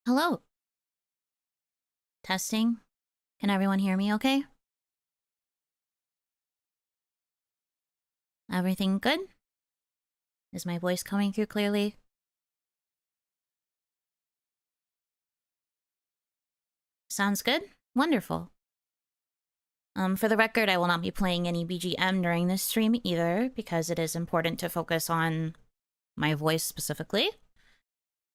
Hello. Testing. Can everyone hear me okay? Everything good? Is my voice coming through clearly? Sounds good? Wonderful. For the record, I will not be playing any BGM during this stream either, because it is important to focus on my voice specifically.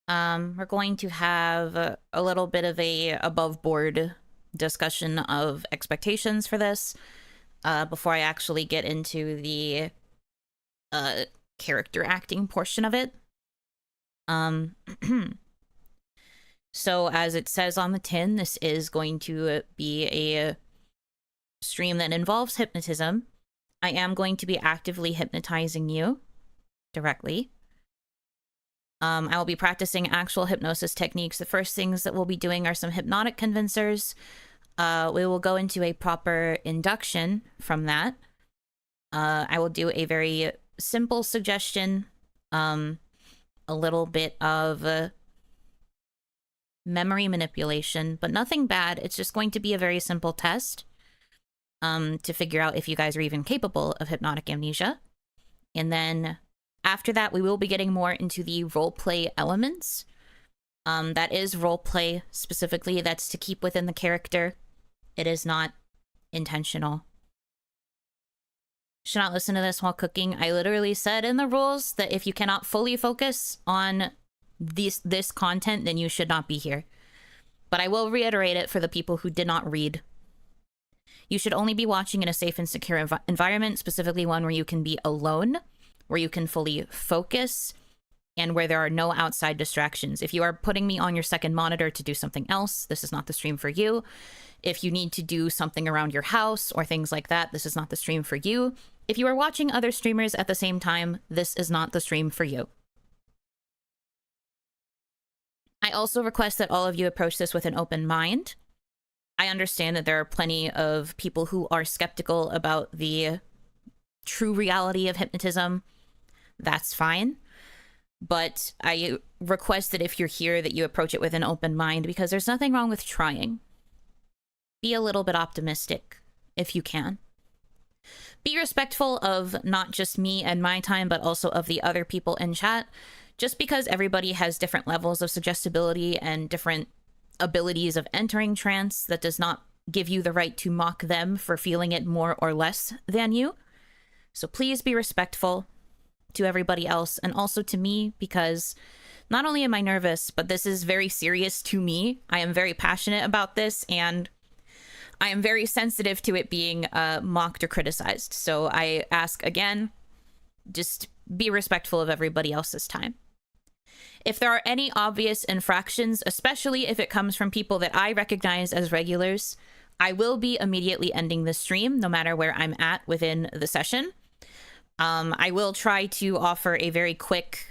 We're going to have a little bit of a above-board discussion of expectations for this before I actually get into the character acting portion of it. So as it says on the tin, this is going to be a stream that involves hypnotism. I am going to be actively hypnotizing you directly. I will be practicing actual hypnosis techniques. The first things that we'll be doing are some hypnotic convincers. We will go into a proper induction from that. I will do a very simple suggestion, a little bit of memory manipulation, but nothing bad. It's just going to be a very simple test to figure out if you guys are even capable of hypnotic amnesia. And then after that, we will be getting more into the roleplay elements. That is roleplay specifically. That's to keep within the character. It is not intentional. Should not listen to this while cooking. I literally said in the rules that if you cannot fully focus on this content, then you should not be here. But I will reiterate it for the people who did not read. You should only be watching in a safe and secure environment, specifically one where you can be alone, where you can fully focus, and where there are no outside distractions. If you are putting me on your second monitor to do something else, this is not the stream for you. If you need to do something around your house or things like that, this is not the stream for you. If you are watching other streamers at the same time, this is not the stream for you. I also request that all of you approach this with an open mind. I understand that there are plenty of people who are skeptical about the true reality of hypnotism. That's fine. But I request that if you're here, that you approach it with an open mind, because there's nothing wrong with trying. Be a little bit optimistic, if you can. Be respectful of not just me and my time, but also of the other people in chat. Just because everybody has different levels of suggestibility and different abilities of entering trance, that does not give you the right to mock them for feeling it more or less than you. So please be respectful to everybody else, and also to me, because not only am I nervous, but this is very serious to me. I am very passionate about this, and I am very sensitive to it being mocked or criticized. So I ask again, just be respectful of everybody else's time. If there are any obvious infractions, especially if it comes from people that I recognize as regulars, I will be immediately ending the stream, no matter where I'm at within the session. I will try to offer a very quick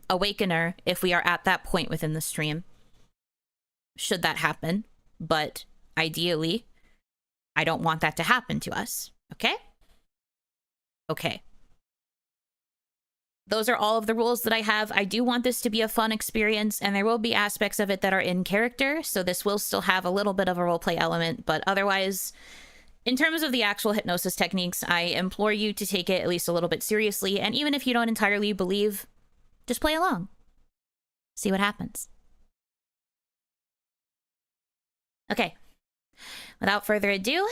awakener if we are at that point within the stream, should that happen. But ideally, I don't want that to happen to us. Okay? Okay. Those are all of the rules that I have. I do want this to be a fun experience, and there will be aspects of it that are in character, so this will still have a little bit of a roleplay element, but otherwise, in terms of the actual hypnosis techniques, I implore you to take it at least a little bit seriously, and even if you don't entirely believe, just play along. See what happens. Okay. Without further ado,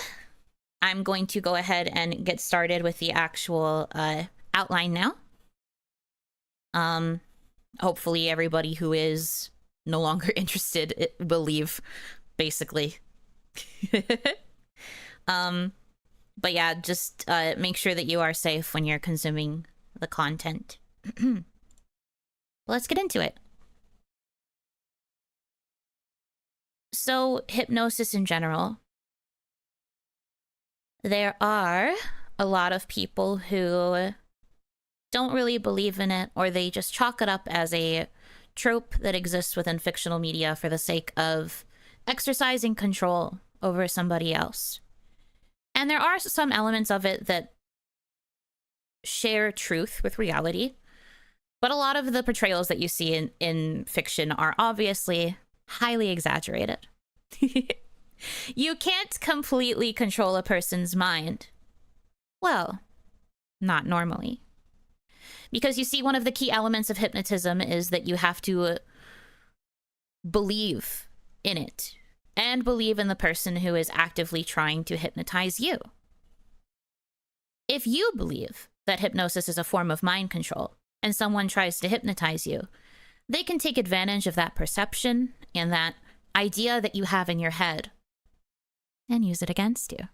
I'm going to go ahead and get started with the actual outline now. Hopefully everybody who is no longer interested will leave, basically. But yeah, just make sure that you are safe when you're consuming the content. Let's get into it. So, hypnosis in general. There are a lot of people who don't really believe in it, or they just chalk it up as a trope that exists within fictional media for the sake of exercising control over somebody else. And there are some elements of it that share truth with reality. But a lot of the portrayals that you see in fiction are obviously highly exaggerated. You can't completely control a person's mind. Well, not normally. Because you see, one of the key elements of hypnotism is that you have to believe in it and believe in the person who is actively trying to hypnotize you. If you believe that hypnosis is a form of mind control and someone tries to hypnotize you, they can take advantage of that perception and that idea that you have in your head and use it against you.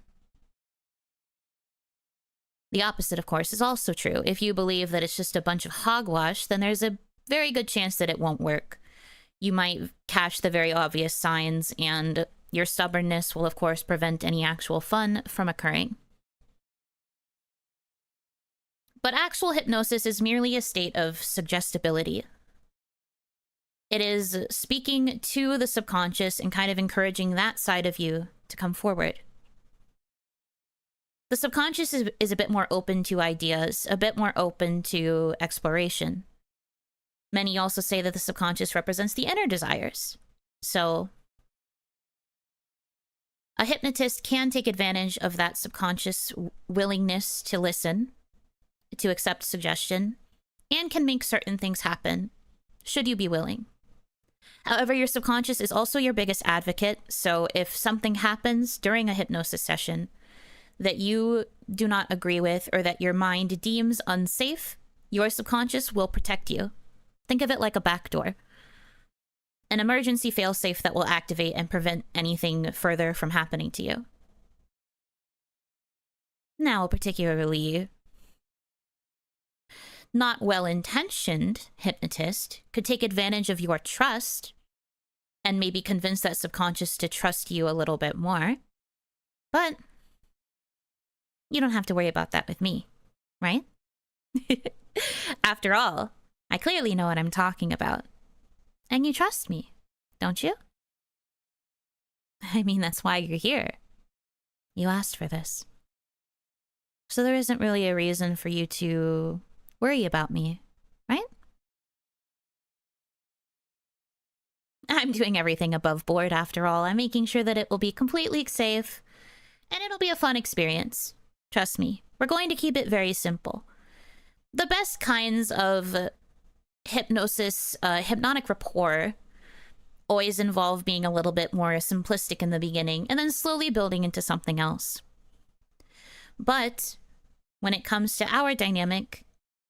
The opposite, of course, is also true. If you believe that it's just a bunch of hogwash, then there's a very good chance that it won't work. You might catch the very obvious signs, and your stubbornness will, of course, prevent any actual fun from occurring. But actual hypnosis is merely a state of suggestibility. It is speaking to the subconscious and kind of encouraging that side of you to come forward. The subconscious is a bit more open to ideas, a bit more open to exploration. Many also say that the subconscious represents the inner desires. So, a hypnotist can take advantage of that subconscious willingness to listen, to accept suggestion, and can make certain things happen, should you be willing. However, your subconscious is also your biggest advocate, so if something happens during a hypnosis session that you do not agree with or that your mind deems unsafe, your subconscious will protect you. Think of it like a backdoor. An emergency failsafe that will activate and prevent anything further from happening to you. Now, a particularly not well-intentioned hypnotist could take advantage of your trust and maybe convince that subconscious to trust you a little bit more. But you don't have to worry about that with me, right? After all, I clearly know what I'm talking about. And you trust me, don't you? I mean, that's why you're here. You asked for this. So there isn't really a reason for you to worry about me, right? I'm doing everything above board after all. I'm making sure that it will be completely safe and it'll be a fun experience. Trust me, we're going to keep it very simple. The best kinds of hypnosis, hypnotic rapport, always involve being a little bit more simplistic in the beginning and then slowly building into something else. But when it comes to our dynamic,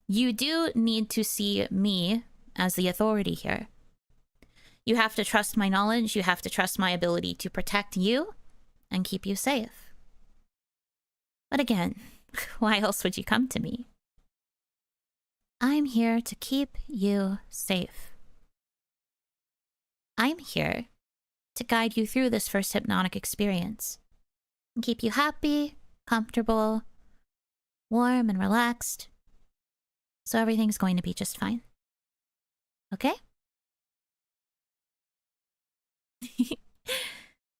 you do need to see me as the authority here. You have to trust my knowledge, you have to trust my ability to protect you and keep you safe. But again, why else would you come to me? I'm here to keep you safe. I'm here to guide you through this first hypnotic experience and keep you happy, comfortable, warm, and relaxed. So everything's going to be just fine. Okay?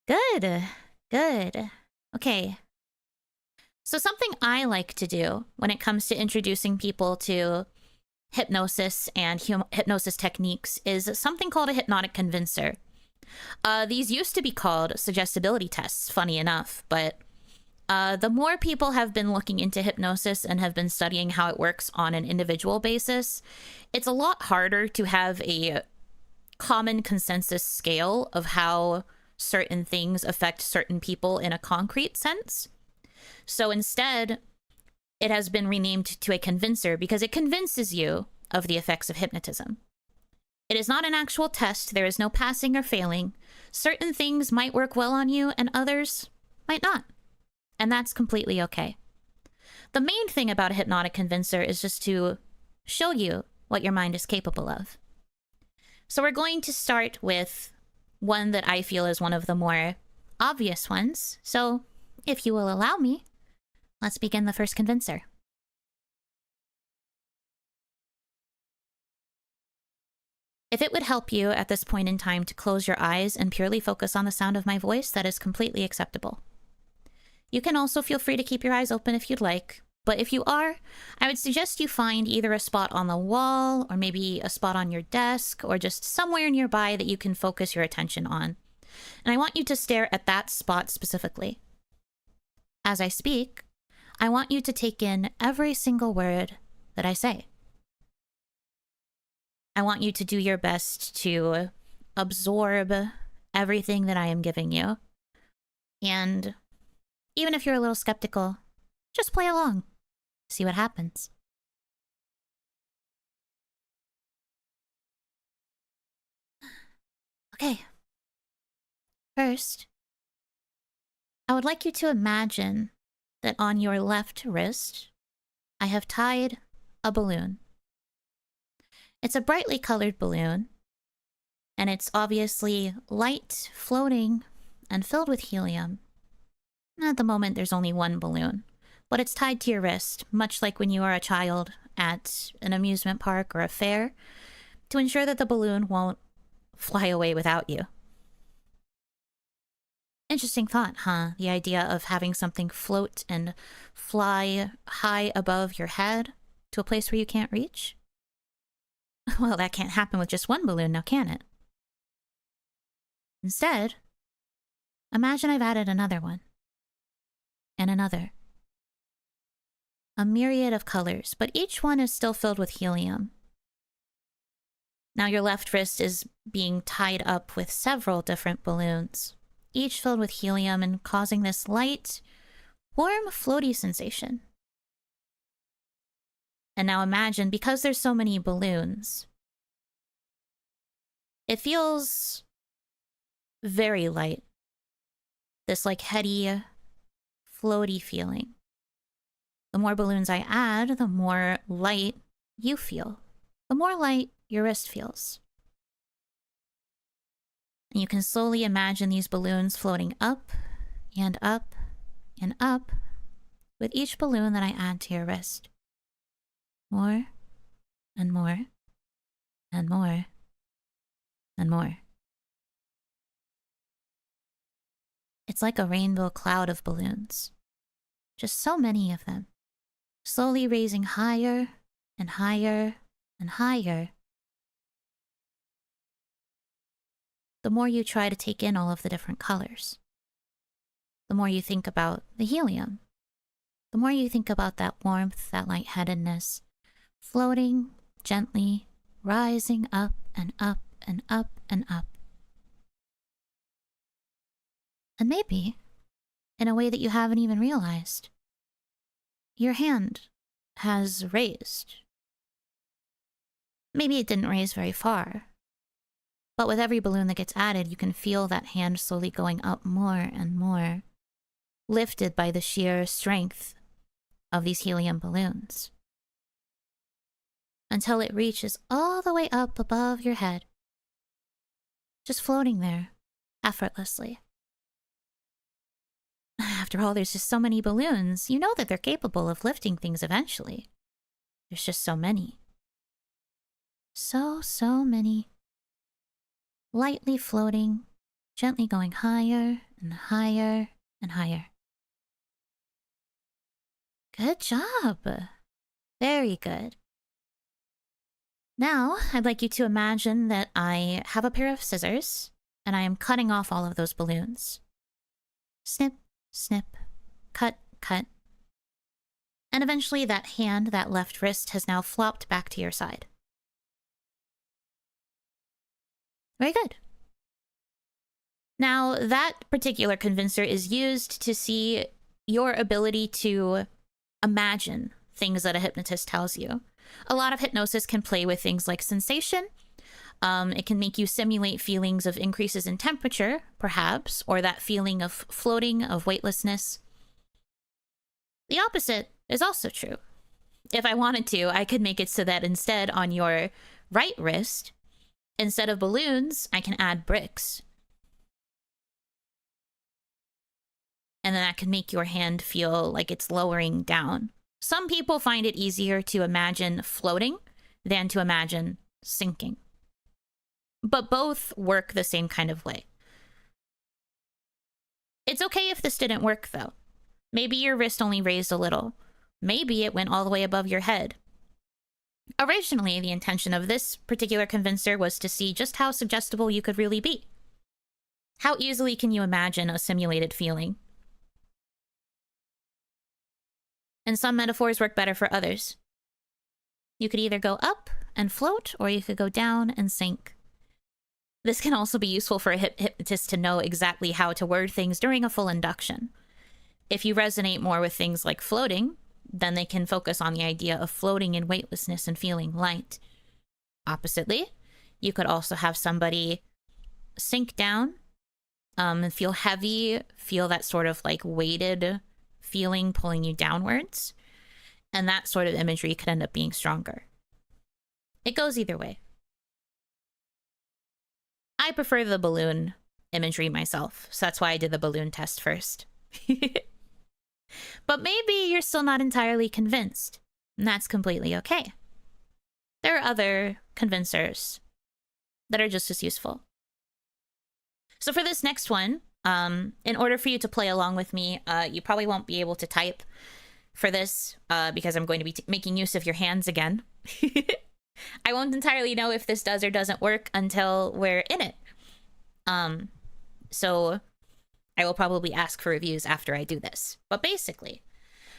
Good. Good. Okay. So something I like to do when it comes to introducing people to hypnosis and hypnosis techniques is something called a hypnotic convincer. These used to be called suggestibility tests, funny enough, but the more people have been looking into hypnosis and have been studying how it works on an individual basis, it's a lot harder to have a common consensus scale of how certain things affect certain people in a concrete sense. So instead, it has been renamed to a convincer because it convinces you of the effects of hypnotism. It is not an actual test. There is no passing or failing. Certain things might work well on you and others might not. And that's completely okay. The main thing about a hypnotic convincer is just to show you what your mind is capable of. So we're going to start with one that I feel is one of the more obvious ones. So if you will allow me, let's begin the first convincer. If it would help you at this point in time to close your eyes and purely focus on the sound of my voice, that is completely acceptable. You can also feel free to keep your eyes open if you'd like, But if you are, I would suggest you find either a spot on the wall or maybe a spot on your desk or just somewhere nearby that you can focus your attention on. And I want you to stare at that spot specifically. As I speak, I want you to take in every single word that I say. I want you to do your best to absorb everything that I am giving you. And even if you're a little skeptical, just play along. See what happens. Okay. First, I would like you to imagine that on your left wrist, I have tied a balloon. It's a brightly colored balloon, and it's obviously light, floating, and filled with helium. At the moment, there's only one balloon, but it's tied to your wrist, much like when you are a child at an amusement park or a fair, to ensure that the balloon won't fly away without you. Interesting thought, huh? The idea of having something float and fly high above your head to a place where you can't reach? Well, that can't happen with just one balloon, now can it? Instead, imagine I've added another one. And another. A myriad of colors, but each one is still filled with helium. Now your left wrist is being tied up with several different balloons, each filled with helium and causing this light, warm, floaty sensation. And now imagine, because there's so many balloons, it feels very light. This like heady, floaty feeling. The more balloons I add, the more light you feel. The more light your wrist feels. And you can slowly imagine these balloons floating up and up and up with each balloon that I add to your wrist. More and more and more and more. It's like a rainbow cloud of balloons. Just so many of them. Slowly raising higher and higher and higher. The more you try to take in all of the different colors. The more you think about the helium. The more you think about that warmth, that lightheadedness, floating gently, rising up and up and up and up. And maybe, in a way that you haven't even realized, your hand has raised. Maybe it didn't raise very far, but with every balloon that gets added, you can feel that hand slowly going up more and more, lifted by the sheer strength of these helium balloons, until it reaches all the way up above your head, just floating there, effortlessly. After all, there's just so many balloons. You know that they're capable of lifting things eventually. There's just so many. So many. Lightly floating, gently going higher and higher and higher. Good job. Very good. Now, I'd like you to imagine that I have a pair of scissors and I am cutting off all of those balloons. Snip, snip, cut, cut. And eventually that hand, that left wrist, has now flopped back to your side. Very good. Now, that particular convincer is used to see your ability to imagine things that a hypnotist tells you. A lot of hypnosis can play with things like sensation. It can make you simulate feelings of increases in temperature, perhaps, or that feeling of floating, of weightlessness. The opposite is also true. If I wanted to, I could make it so that instead on your right wrist, instead of balloons, I can add bricks. And then that can make your hand feel like it's lowering down. Some people find it easier to imagine floating than to imagine sinking. But both work the same kind of way. It's okay if this didn't work, though. Maybe your wrist only raised a little, Maybe it went all the way above your head. Originally, the intention of this particular convincer was to see just how suggestible you could really be. How easily can you imagine a simulated feeling? And some metaphors work better for others. You could either go up and float, or you could go down and sink. This can also be useful for a hypnotist to know exactly how to word things during a full induction. If you resonate more with things like floating, then they can focus on the idea of floating in weightlessness and feeling light. Oppositely, you could also have somebody sink down and feel heavy, feel that sort of like weighted feeling pulling you downwards. And that sort of imagery could end up being stronger. It goes either way. I prefer the balloon imagery myself, so that's why I did the balloon test first. But maybe you're still not entirely convinced, and that's completely okay. There are other convincers that are just as useful. So for this next one, in order for you to play along with me, you probably won't be able to type for this because I'm going to be making use of your hands again. I won't entirely know if this does or doesn't work until we're in it. So I will probably ask for reviews after I do this. But basically,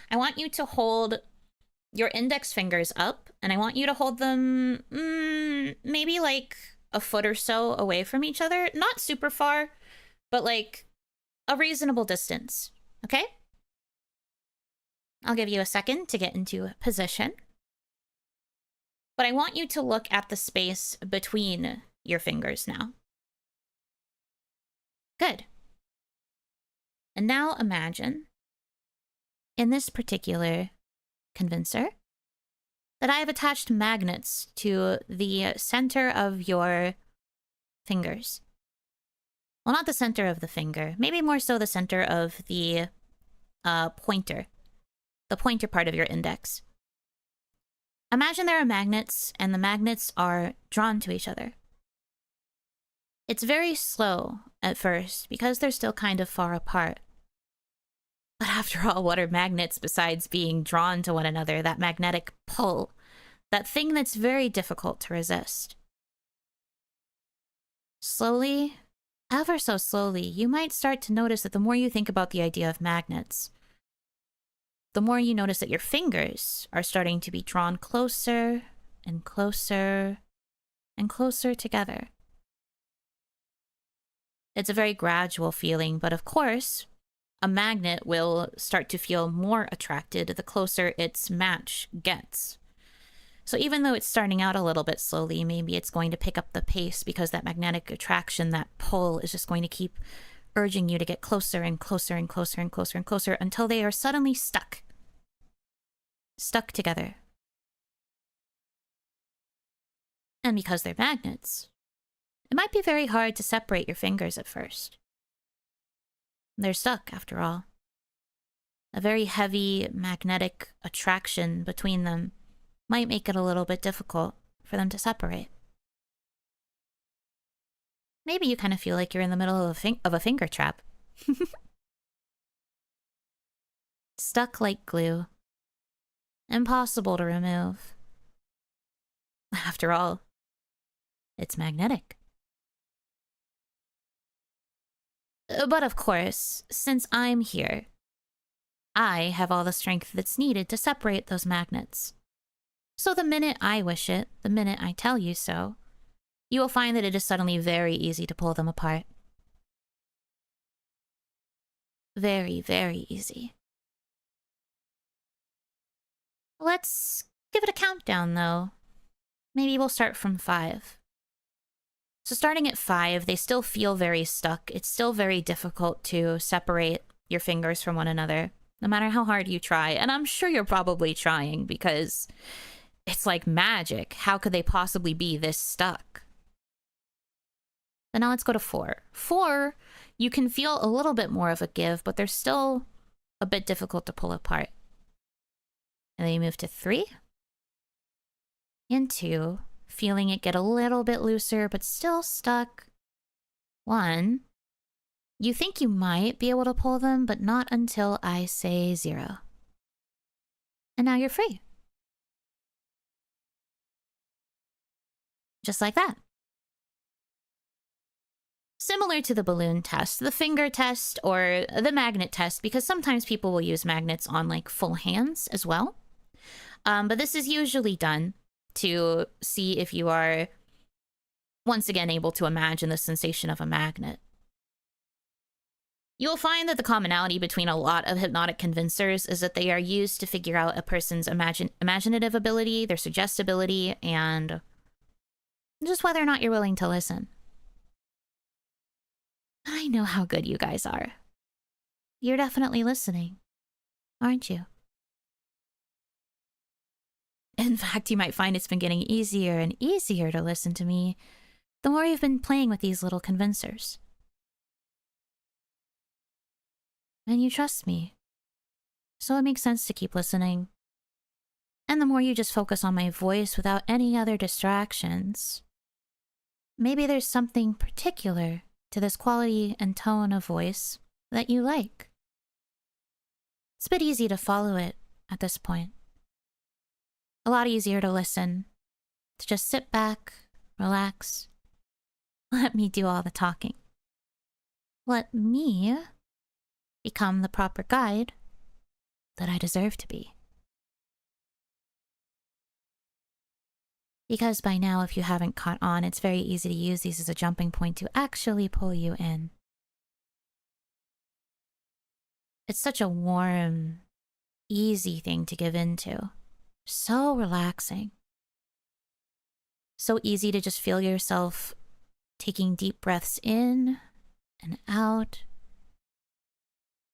I want you to hold your index fingers up, and I want you to hold them maybe like a foot or so away from each other. Not super far, but like a reasonable distance. Okay? I'll give you a second to get into position. But I want you to look at the space between your fingers now. Good. And now imagine, in this particular convincer, that I have attached magnets to the center of your fingers. Well, not the center of the finger. Maybe more so the center of the pointer. The pointer part of your index. Imagine there are magnets, and the magnets are drawn to each other. It's very slow at first, because they're still kind of far apart. But after all, what are magnets besides being drawn to one another? That magnetic pull. That thing that's very difficult to resist. Slowly, ever so slowly, you might start to notice that the more you think about the idea of magnets, the more you notice that your fingers are starting to be drawn closer and closer and closer together. It's a very gradual feeling, but of course, a magnet will start to feel more attracted the closer its match gets. So even though it's starting out a little bit slowly, maybe it's going to pick up the pace because that magnetic attraction, that pull, is just going to keep urging you to get closer and closer and closer and closer and closer until they are suddenly stuck. Stuck together. And because they're magnets, it might be very hard to separate your fingers at first. They're stuck, after all. A very heavy magnetic attraction between them might make it a little bit difficult for them to separate. Maybe you kind of feel like you're in the middle of a finger trap. Stuck like glue. Impossible to remove. After all, it's magnetic. But of course, since I'm here, I have all the strength that's needed to separate those magnets. So the minute I wish it, the minute I tell you so, you will find that it is suddenly very easy to pull them apart. Very, very easy. Let's give it a countdown, though. Maybe we'll start from 5. So starting at 5, they still feel very stuck. It's still very difficult to separate your fingers from one another, no matter how hard you try. And I'm sure you're probably trying, because it's like magic. How could they possibly be this stuck? But now let's go to 4. 4, you can feel a little bit more of a give, but they're still a bit difficult to pull apart. And then you move to 3 and 2, feeling it get a little bit looser, but still stuck. 1, you think you might be able to pull them, but not until I say 0. And now you're free. Just like that. Similar to the balloon test, the finger test, or the magnet test, because sometimes people will use magnets on like full hands as well. But this is usually done to see if you are once again able to imagine the sensation of a magnet. You'll find that the commonality between a lot of hypnotic convincers is that they are used to figure out a person's imaginative ability, their suggestibility, and just whether or not you're willing to listen. I know how good you guys are. You're definitely listening, aren't you? In fact, you might find it's been getting easier and easier to listen to me the more you've been playing with these little convincers. And you trust me, so it makes sense to keep listening. And the more you just focus on my voice without any other distractions, maybe there's something particular to this quality and tone of voice that you like. It's a bit easy to follow it at this point. A lot easier to listen, to just sit back, relax, let me do all the talking. Let me become the proper guide that I deserve to be. Because by now, if you haven't caught on, it's very easy to use these as a jumping point to actually pull you in. It's such a warm, easy thing to give into. So relaxing. So easy to just feel yourself taking deep breaths in and out.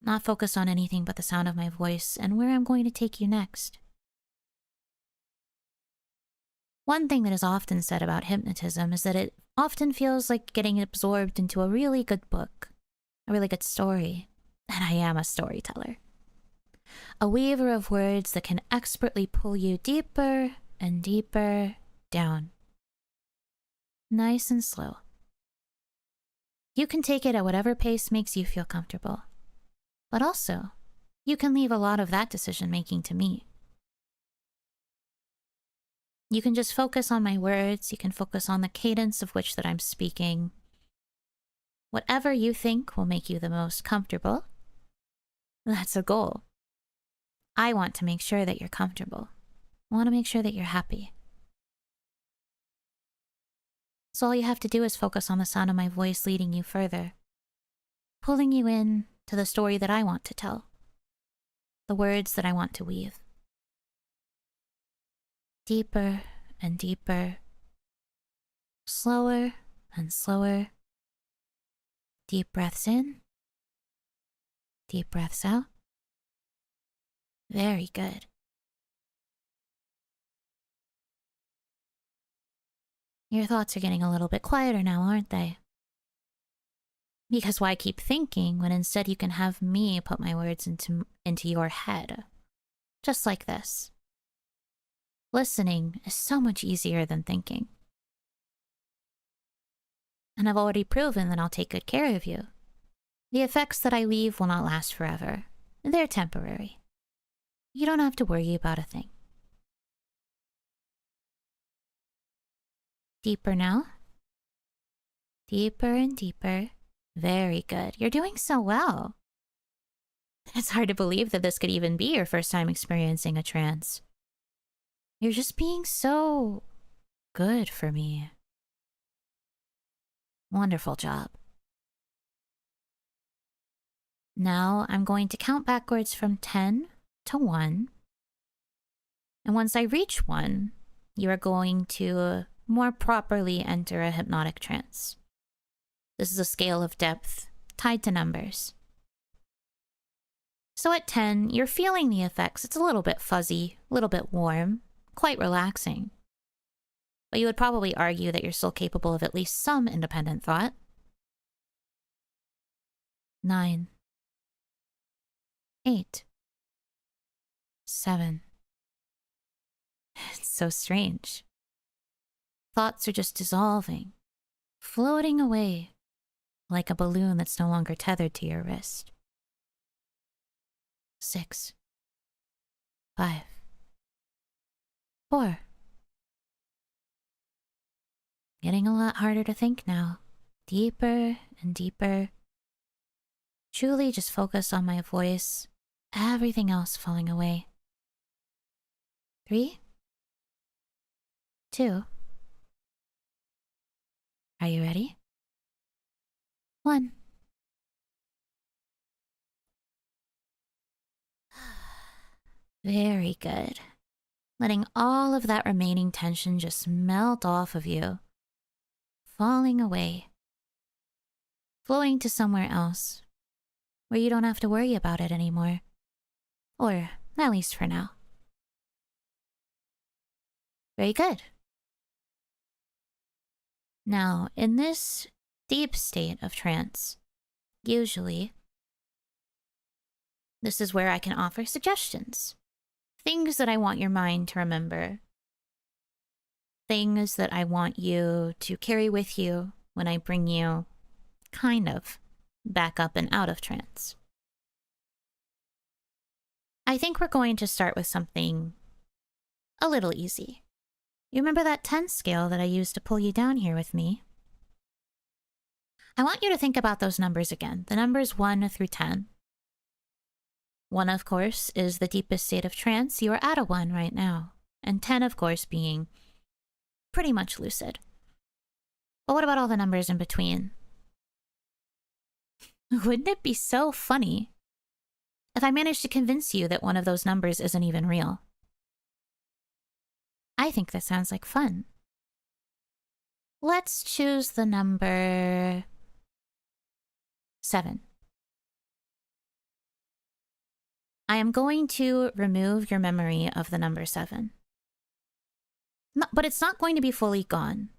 Not focus on anything but the sound of my voice and where I'm going to take you next. One thing that is often said about hypnotism is that it often feels like getting absorbed into a really good book, a really good story, and I am a storyteller. A weaver of words that can expertly pull you deeper and deeper down. Nice and slow. You can take it at whatever pace makes you feel comfortable. But also, you can leave a lot of that decision-making to me. You can just focus on my words, you can focus on the cadence of which that I'm speaking. Whatever you think will make you the most comfortable, that's a goal. I want to make sure that you're comfortable. I want to make sure that you're happy. So all you have to do is focus on the sound of my voice leading you further, pulling you in to the story that I want to tell, the words that I want to weave. Deeper and deeper, slower and slower. Deep breaths in, deep breaths out. Very good. Your thoughts are getting a little bit quieter now, aren't they? Because why keep thinking when instead you can have me put my words into your head? Just like this. Listening is so much easier than thinking. And I've already proven that I'll take good care of you. The effects that I leave will not last forever. They're temporary. You don't have to worry about a thing. Deeper now. Deeper and deeper. Very good. You're doing so well. It's hard to believe that this could even be your first time experiencing a trance. You're just being so good for me. Wonderful job. Now I'm going to count backwards from 10 to 1. And once I reach 1, you are going to more properly enter a hypnotic trance. This is a scale of depth tied to numbers. So at 10, you're feeling the effects. It's a little bit fuzzy, a little bit warm, quite relaxing. But you would probably argue that you're still capable of at least some independent thought. 9, 8, 7. It's so strange. Thoughts are just dissolving, floating away like a balloon that's no longer tethered to your wrist. 6, 5, 4. Getting a lot harder to think now. Deeper and deeper. Truly just focus on my voice. Everything else falling away. 3, 2. Are you ready? 1. Very good. Letting all of that remaining tension just melt off of you. Falling away. Flowing to somewhere else. Where you don't have to worry about it anymore. Or, at least for now. Very good. Now, in this deep state of trance, usually, this is where I can offer suggestions. Things that I want your mind to remember. Things that I want you to carry with you when I bring you, kind of, back up and out of trance. I think we're going to start with something a little easy. You remember that 10 scale that I used to pull you down here with me? I want you to think about those numbers again, the numbers 1 through 10. 1, of course, is the deepest state of trance. You are at a 1 right now. And 10, of course, being pretty much lucid. But what about all the numbers in between? Wouldn't it be so funny if I managed to convince you that one of those numbers isn't even real? I think that sounds like fun. Let's choose the number 7. I am going to remove your memory of the number 7. No, but it's not going to be fully gone.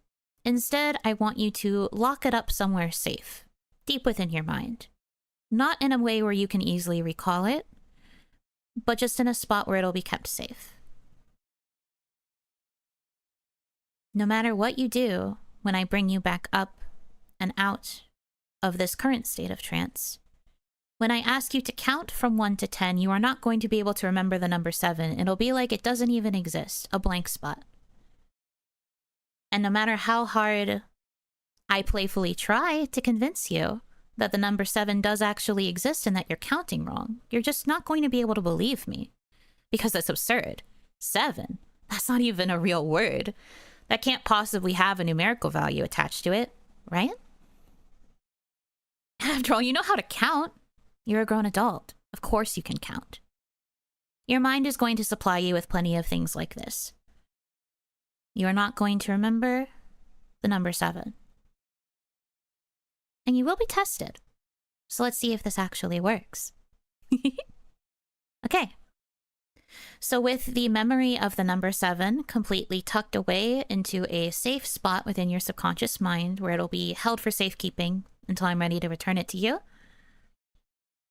Instead, I want you to lock it up somewhere safe, deep within your mind. Not in a way where you can easily recall it, but just in a spot where it'll be kept safe. No matter what you do, when I bring you back up and out of this current state of trance, when I ask you to count from 1 to 10, you are not going to be able to remember the number 7. It'll be like it doesn't even exist, a blank spot. And no matter how hard I playfully try to convince you that the number 7 does actually exist and that you're counting wrong, you're just not going to be able to believe me. Because that's absurd. 7? That's not even a real word. That can't possibly have a numerical value attached to it, right? After all, you know how to count. You're a grown adult. Of course you can count. Your mind is going to supply you with plenty of things like this. You are not going to remember the number 7. And you will be tested. So let's see if this actually works. Okay. So with the memory of the number 7 completely tucked away into a safe spot within your subconscious mind where it'll be held for safekeeping until I'm ready to return it to you,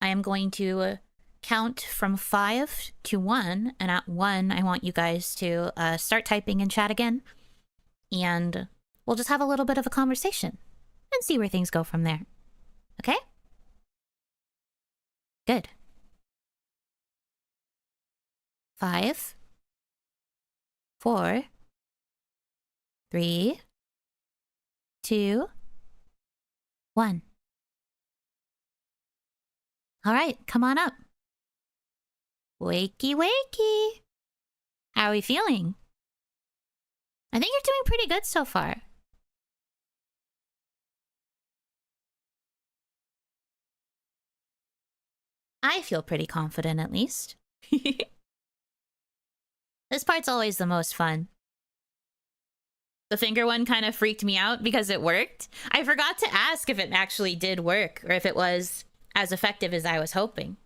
I am going to count from 5 to 1, and at 1, I want you guys to start typing in chat again, and we'll just have a little bit of a conversation and see where things go from there. Okay? Good. 5, 4, 3, 2, 1. All right, come on up. Wakey, wakey. How are we feeling? I think you're doing pretty good so far. I feel pretty confident, at least. This part's always the most fun. The finger one kind of freaked me out because it worked. I forgot to ask if it actually did work or if it was as effective as I was hoping.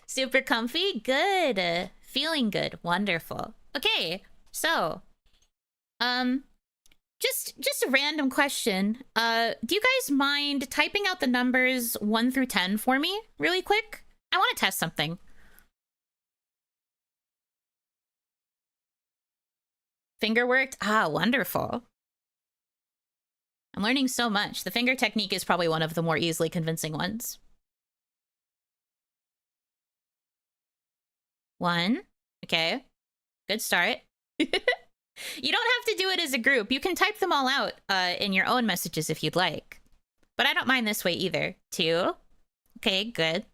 Super comfy? Good. Feeling good. Wonderful. Okay, so just a random question. Do you guys mind typing out the numbers 1 through 10 for me really quick? I want to test something. Finger worked? Ah, wonderful. I'm learning so much. The finger technique is probably one of the more easily convincing ones. 1. Okay. Good start. You don't have to do it as a group. You can type them all out in your own messages if you'd like. But I don't mind this way either. 2. Okay, good.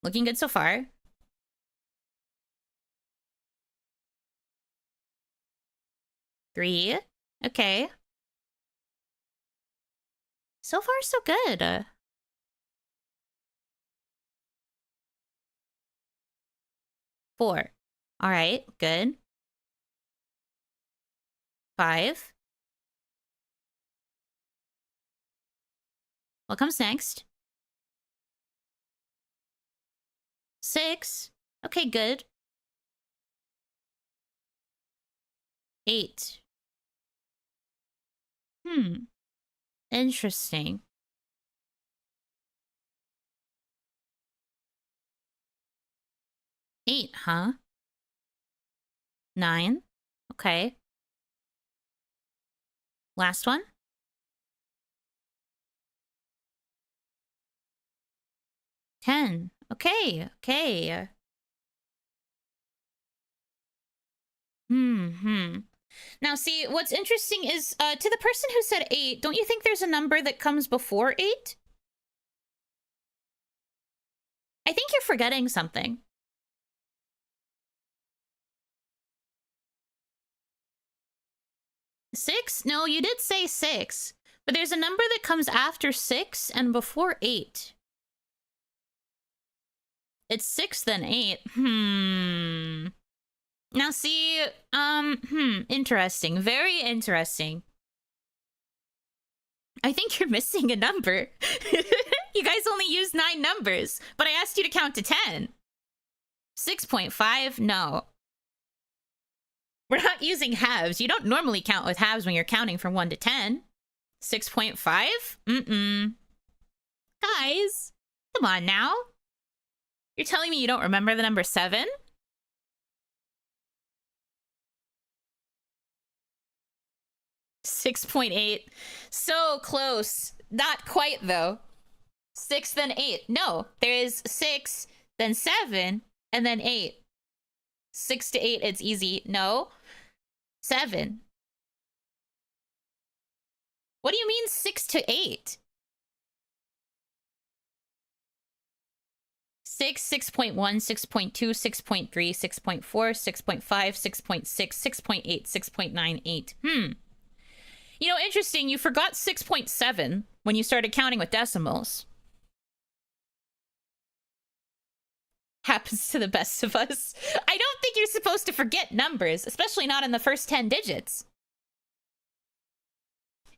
Looking good so far. 3. Okay. So far, so good. 4. All right, good. 5. What comes next? 6. Okay, good. 8. Interesting. 8, huh? 9. Okay. Last one? 10. Okay, okay. Now, see, what's interesting is, to the person who said 8, don't you think there's a number that comes before 8? I think you're forgetting something. 6? No, you did say 6. But there's a number that comes after 6 and before 8. It's 6, then 8. Now see, interesting. Very interesting. I think you're missing a number. You guys only used 9 numbers, but I asked you to count to 10. 6.5? No. We're not using halves. You don't normally count with halves when you're counting from 1 to 10. 6.5? Guys, come on now. You're telling me you don't remember the number 7? $6.8. So close. Not quite, though. 6, then 8. No, there is 6, then 7, and then 8. 6 to 8, it's easy. No. 7. What do you mean 6 to 8? 6, 6.1, 6.2, 6.3, 6.4, 6.5, 6.6, 6.8, 6.98. You know, interesting, you forgot 6.7 when you started counting with decimals. Happens to the best of us. I don't think you're supposed to forget numbers, especially not in the first 10 digits.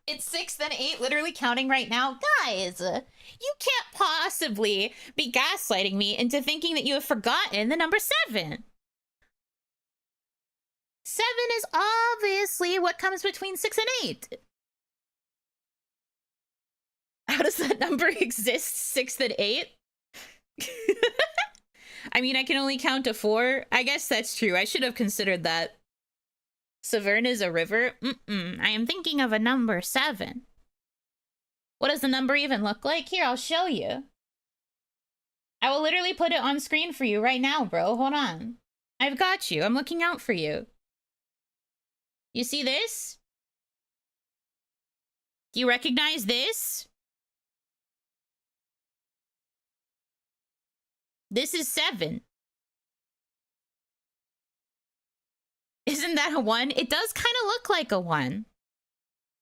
It's 6, then 8, literally counting right now. Guys, you can't possibly be gaslighting me into thinking that you have forgotten the number 7. 7 is obviously what comes between 6 and 8. How does that number exist, 6 and 8? I mean, I can only count to 4. I guess that's true. I should have considered that. Severn is a river? I am thinking of a number 7. What does the number even look like? Here, I'll show you. I will literally put it on screen for you right now, bro. Hold on. I've got you. I'm looking out for you. You see this? Do you recognize this? This is 7. Isn't that a 1? It does kind of look like a 1.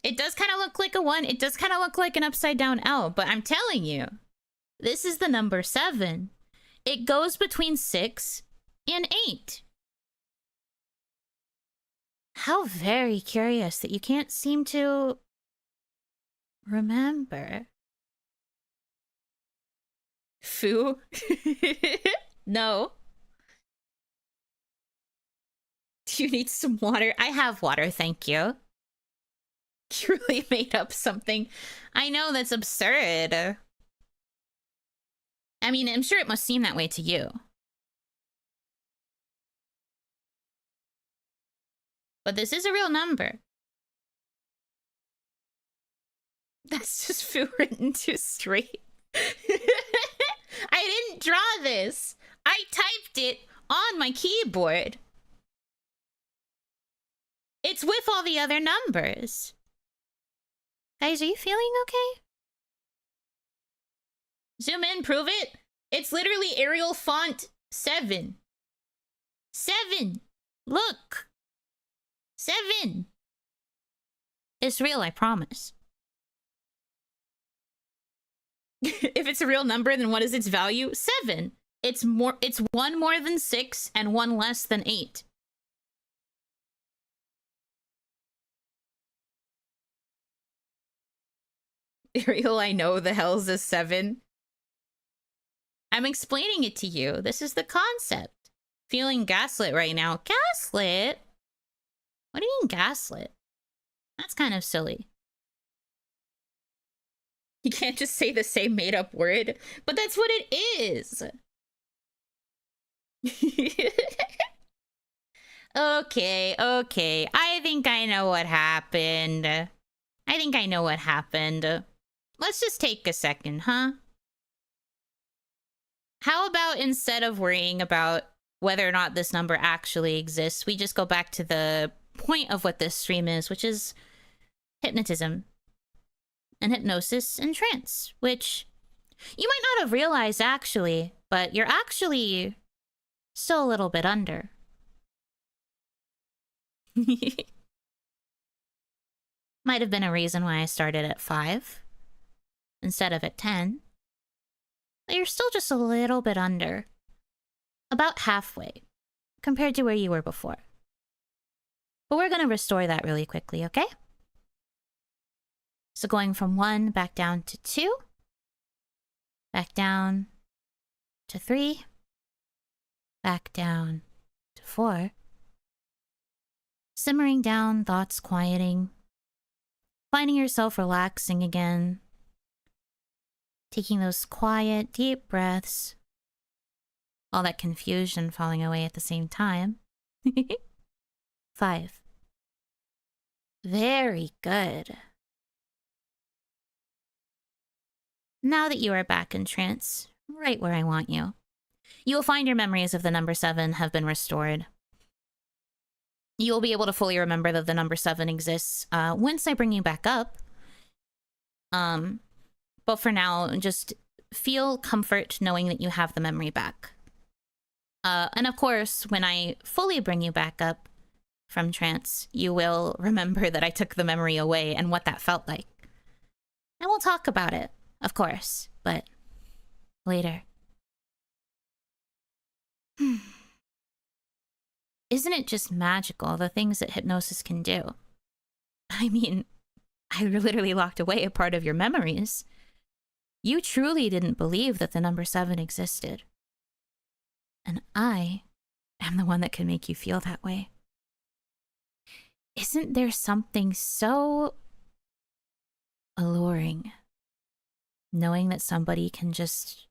It does kind of look like a 1. It does kind of look like an upside down L, but I'm telling you, this is the number 7. It goes between 6 and 8. How very curious that you can't seem to remember. Foo? No. Do you need some water? I have water, thank you. You really made up something. I know, that's absurd. I mean, I'm sure it must seem that way to you. But this is a real number. That's just foo written too straight. I didn't draw this. I typed it on my keyboard. It's with all the other numbers. Guys, are you feeling okay? Zoom in, prove it. It's literally Arial font 7. 7. Look. 7. It's real, I promise. If it's a real number, then what is its value? 7. It's 1 more than 6 and 1 less than 8. Ariel, I know the hell's a 7. I'm explaining it to you. This is the concept. Feeling gaslit right now. Gaslit? What do you mean gaslit? That's kind of silly. You can't just say the same made-up word, but that's what it is. Okay. I think I know what happened. Let's just take a second, huh? How about instead of worrying about whether or not this number actually exists, we just go back to the point of what this stream is, which is hypnotism and hypnosis and trance, which you might not have realized actually, but you're actually still a little bit under. Might have been a reason why I started at 5 instead of at 10. But you're still just a little bit under. About halfway compared to where you were before. But we're going to restore that really quickly, okay? So going from 1 back down to 2. Back down to 3. Back down to 4. Simmering down, thoughts quieting. Finding yourself relaxing again. Taking those quiet, deep breaths. All that confusion falling away at the same time. 5. Very good. Now that you are back in trance, right where I want you, you will find your memories of the number 7 have been restored. You will be able to fully remember that the number 7 exists once I bring you back up. But for now, just feel comfort knowing that you have the memory back. And of course, when I fully bring you back up from trance, you will remember that I took the memory away and what that felt like. And we'll talk about it, of course, but later. Isn't it just magical, the things that hypnosis can do? I mean, I literally locked away a part of your memories. You truly didn't believe that the number 7 existed. And I am the one that can make you feel that way. Isn't there something so alluring, knowing that somebody can just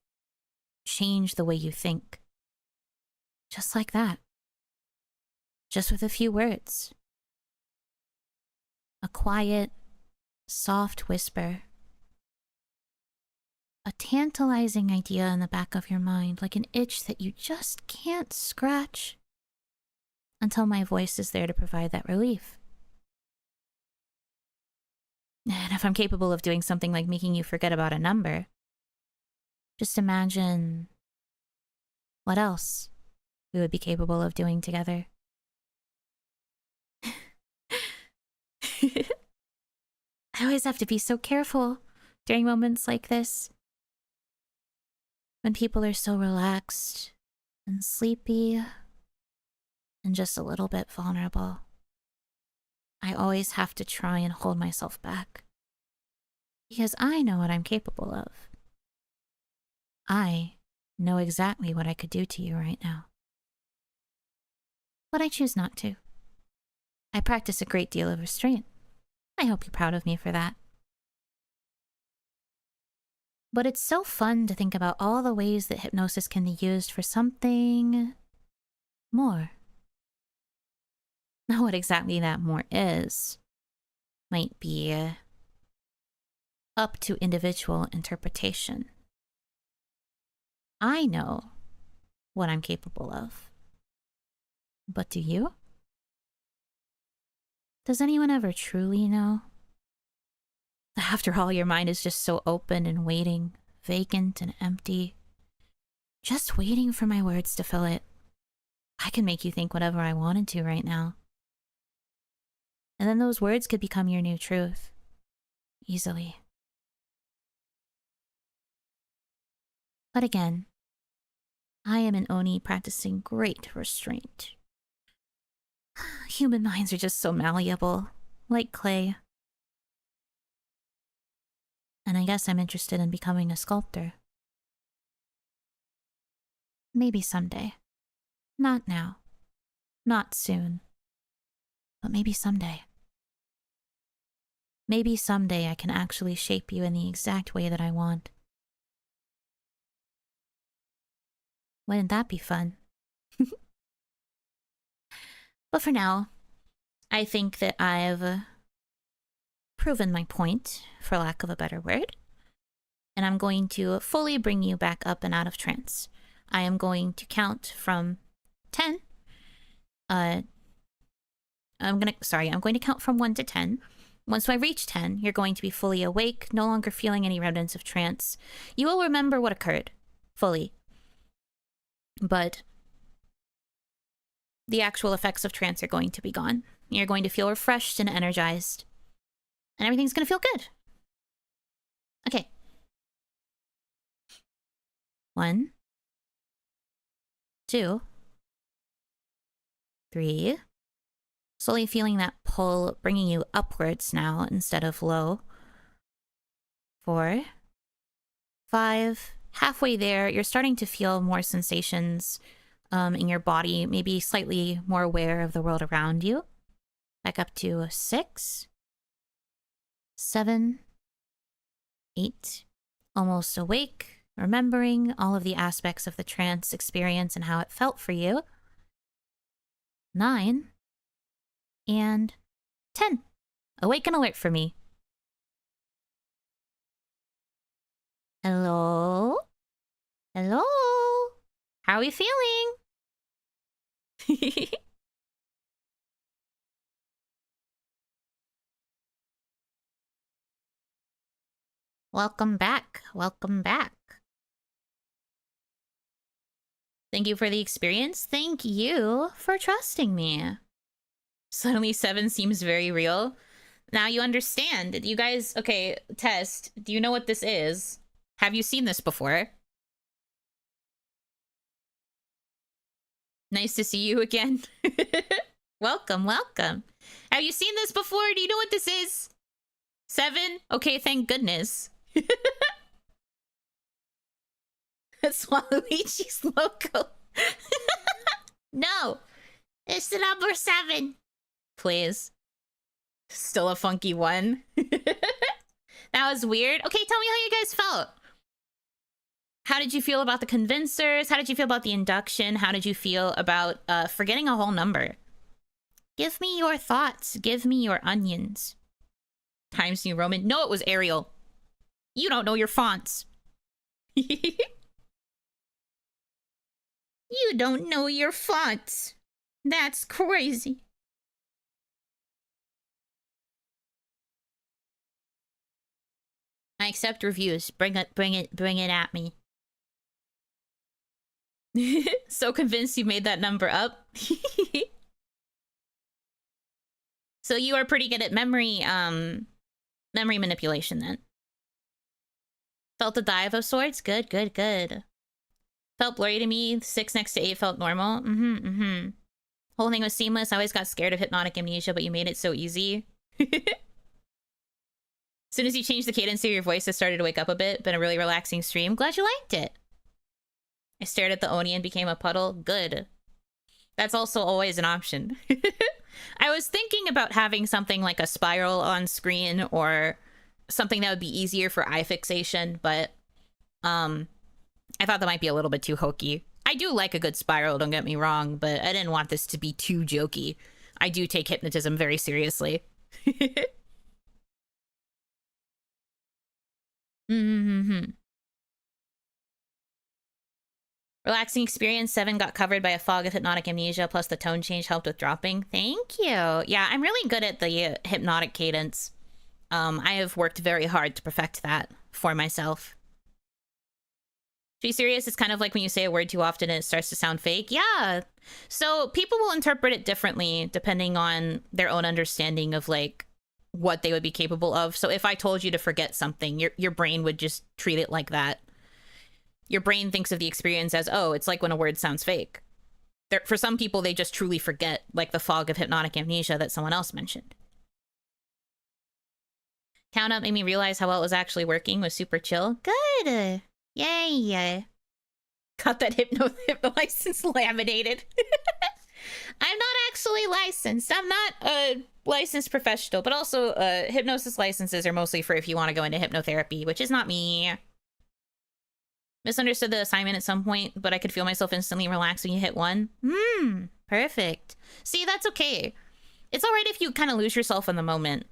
change the way you think? Just like that. Just with a few words. A quiet, soft whisper. A tantalizing idea in the back of your mind, like an itch that you just can't scratch until my voice is there to provide that relief. And if I'm capable of doing something like making you forget about a number, just imagine what else we would be capable of doing together. I always have to be so careful during moments like this. When people are so relaxed and sleepy and just a little bit vulnerable. I always have to try and hold myself back. Because I know what I'm capable of. I know exactly what I could do to you right now. But I choose not to. I practice a great deal of restraint. I hope you're proud of me for that. But it's so fun to think about all the ways that hypnosis can be used for something more. Now, what exactly that more is might be up to individual interpretation. I know what I'm capable of. But do you? Does anyone ever truly know? After all, your mind is just so open and waiting, vacant and empty. Just waiting for my words to fill it. I can make you think whatever I wanted to right now. And then those words could become your new truth. Easily. But again, I am an Oni practicing great restraint. Human minds are just so malleable, like clay. And I guess I'm interested in becoming a sculptor. Maybe someday. Not now. Not soon. But maybe someday. Maybe someday I can actually shape you in the exact way that I want. Wouldn't that be fun? But for now, I think that I've proven my point, for lack of a better word. And I'm going to fully bring you back up and out of trance. I am going to count from 10. I'm going to count from 1 to 10. Once I reach 10, you're going to be fully awake, no longer feeling any remnants of trance. You will remember what occurred, fully. But the actual effects of trance are going to be gone. You're going to feel refreshed and energized. And everything's going to feel good. Okay. 1, 2, 3. Slowly feeling that pull, bringing you upwards now instead of low. 4, 5. Halfway there, you're starting to feel more sensations in your body, maybe slightly more aware of the world around you. Back up to 6, 7, 8. Almost awake, remembering all of the aspects of the trance experience and how it felt for you. 9. And 10. Awake and alert for me. Hello? Hello? How are we feeling? Welcome back. Welcome back. Thank you for the experience. Thank you for trusting me. Suddenly 7 seems very real. Now you understand. You guys, okay, test. Do you know what this is? Have you seen this before? Nice to see you again. Welcome, welcome. Have you seen this before? Do you know what this is? 7? Okay, thank goodness. That's Waluigi's logo. No, it's the number 7. Please. Still a funky one. That was weird. Okay, tell me how you guys felt. How did you feel about the convincers? How did you feel about the induction? How did you feel about forgetting a whole number? Give me your thoughts. Give me your onions. Times New Roman. No, it was Arial. You don't know your fonts. You don't know your fonts. That's crazy. I accept reviews. Bring it at me. So convinced you made that number up. So you are pretty good at memory manipulation then. Felt the dive of sorts? Good, good, good. Felt blurry to me. 6 next to 8 felt normal. Whole thing was seamless. I always got scared of hypnotic amnesia, but you made it so easy. As soon as you changed the cadence of your voice, it started to wake up a bit. Been a really relaxing stream. Glad you liked it. I stared at the Oni and became a puddle. Good. That's also always an option. I was thinking about having something like a spiral on screen or something that would be easier for eye fixation, but I thought that might be a little bit too hokey. I do like a good spiral, don't get me wrong, but I didn't want this to be too jokey. I do take hypnotism very seriously. Relaxing experience. 7 got covered by a fog of hypnotic amnesia, plus the tone change helped with dropping. Thank you. Yeah, I'm really good at the hypnotic cadence. I have worked very hard to perfect that for myself. To be serious, it's kind of like when you say a word too often and it starts to sound fake. Yeah. So people will interpret it differently depending on their own understanding of like what they would be capable of. So if I told you to forget something, your brain would just treat it like that. Your brain thinks of the experience as, oh, it's like when a word sounds fake. For some people, they just truly forget, like the fog of hypnotic amnesia that someone else mentioned. Count Up made me realize how well it was actually working. Was super chill. Good. Yay. Got that hypno license laminated. I'm not actually licensed. I'm not a licensed professional, but also hypnosis licenses are mostly for if you want to go into hypnotherapy, which is not me. Misunderstood the assignment at some point, but I could feel myself instantly relax when you hit 1. Perfect. See, that's okay. It's all right if you kind of lose yourself in the moment.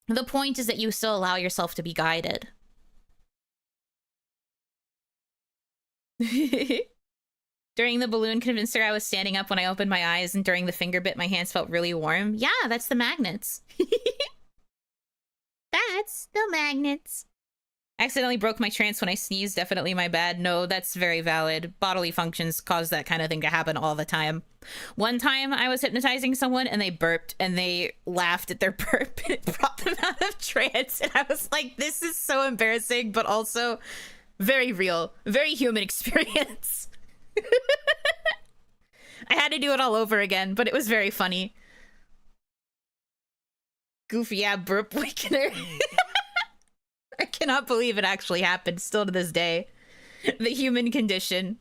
The point is that you still allow yourself to be guided. During the balloon convincer, I was standing up when I opened my eyes, and during the finger bit, my hands felt really warm. Yeah, that's the magnets. That's the magnets. Accidentally broke my trance when I sneezed. Definitely my bad. No, that's very valid. Bodily functions cause that kind of thing to happen all the time. One time I was hypnotizing someone and they burped and they laughed at their burp and it brought them out of trance. And I was like, this is so embarrassing, but also very real, very human experience. I had to do it all over again, but it was very funny. Goofy, yeah, burp wakener. I cannot believe it actually happened, still to this day. The human condition.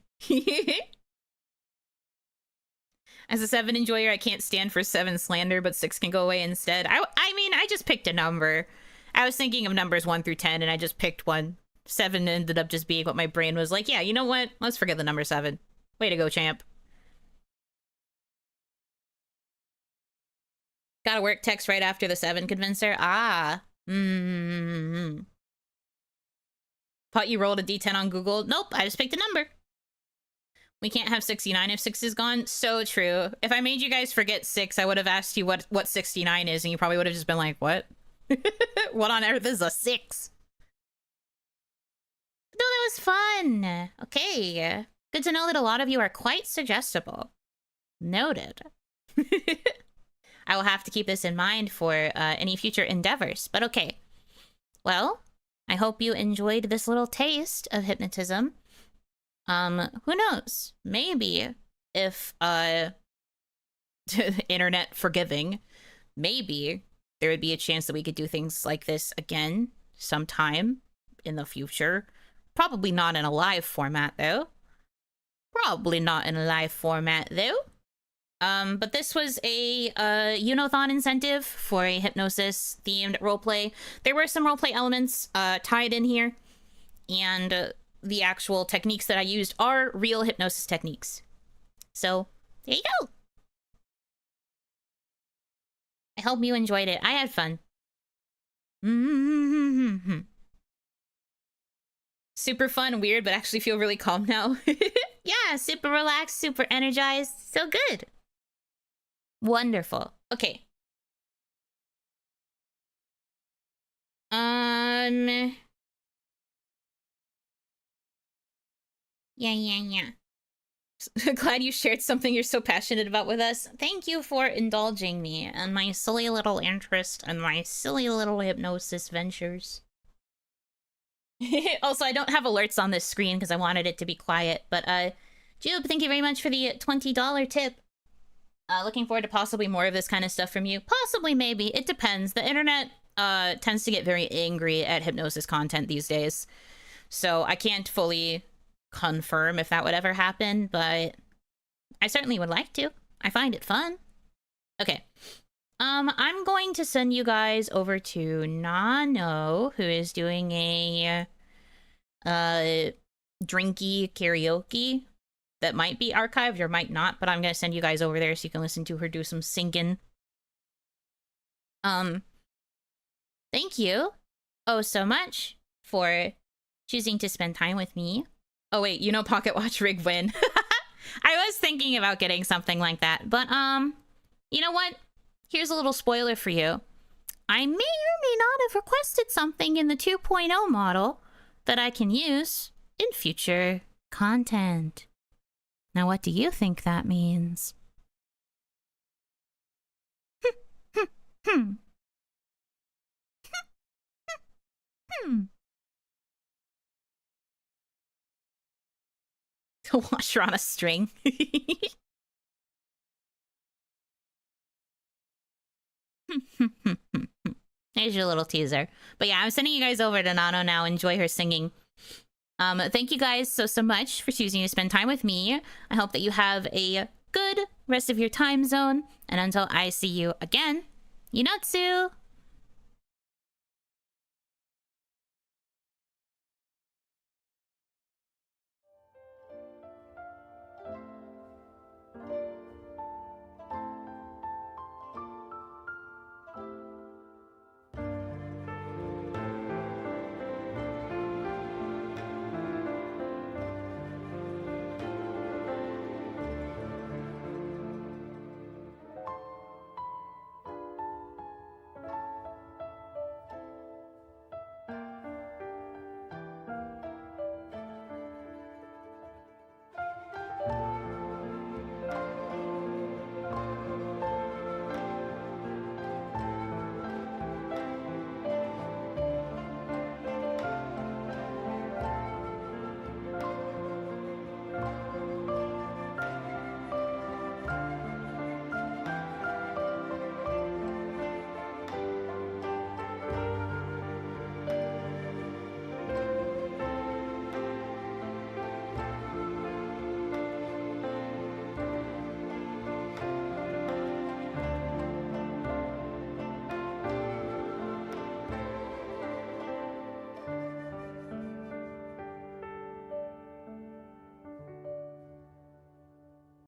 As a 7 enjoyer, I can't stand for 7 slander, but 6 can go away instead. I mean, I just picked a number. I was thinking of numbers 1 through 10, and I just picked one. 7 ended up just being what my brain was like, yeah, you know what? Let's forget the number 7. Way to go, champ. Gotta work text right after the 7 convincer. Ah. Thought you rolled a d10 on Google. Nope, I just picked a number. We can't have 69 if 6 is gone. So true. If I made you guys forget 6, I would have asked you what 69 is, and you probably would have just been like, what? What on earth is a 6? No, that was fun. Okay. Good to know that a lot of you are quite suggestible. Noted. I will have to keep this in mind for any future endeavors, but okay. Well, I hope you enjoyed this little taste of hypnotism. Who knows? Maybe if internet forgiving, maybe there would be a chance that we could do things like this again sometime in the future. Probably not in a live format, though. But this was a Yunothon incentive for a hypnosis themed roleplay. There were some roleplay elements tied in here, and the actual techniques that I used are real hypnosis techniques. So there you go. I hope you enjoyed it. I had fun. Super fun, weird, but actually feel really calm now. Yeah, super relaxed, super energized. So good. Wonderful. Okay. Yeah. Glad you shared something you're so passionate about with us. Thank you for indulging me and my silly little interest and my silly little hypnosis ventures. Also, I don't have alerts on this screen because I wanted it to be quiet, but Jube, thank you very much for the $20 tip. Looking forward to possibly more of this kind of stuff from you. Possibly, maybe. It depends. The internet tends to get very angry at hypnosis content these days. So I can't fully confirm if that would ever happen, but I certainly would like to. I find it fun. Okay. I'm going to send you guys over to Nano, who is doing a drinky karaoke that might be archived or might not, but I'm gonna send you guys over there so you can listen to her do some singing. Thank you so much for choosing to spend time with me Oh wait, you know, Pocket Watch rig win. I was thinking about getting something like that, but you know what? Here's a little spoiler for you. I may or may not have requested something in the 2.0 model that I can use in future content. Now, what do you think that means? A washer on a string. There's your little teaser. But yeah, I'm sending you guys over to Nano now. Enjoy her singing. Thank you guys so much for choosing to spend time with me. I hope that you have a good rest of your time zone. And until I see you again, Yunotsu!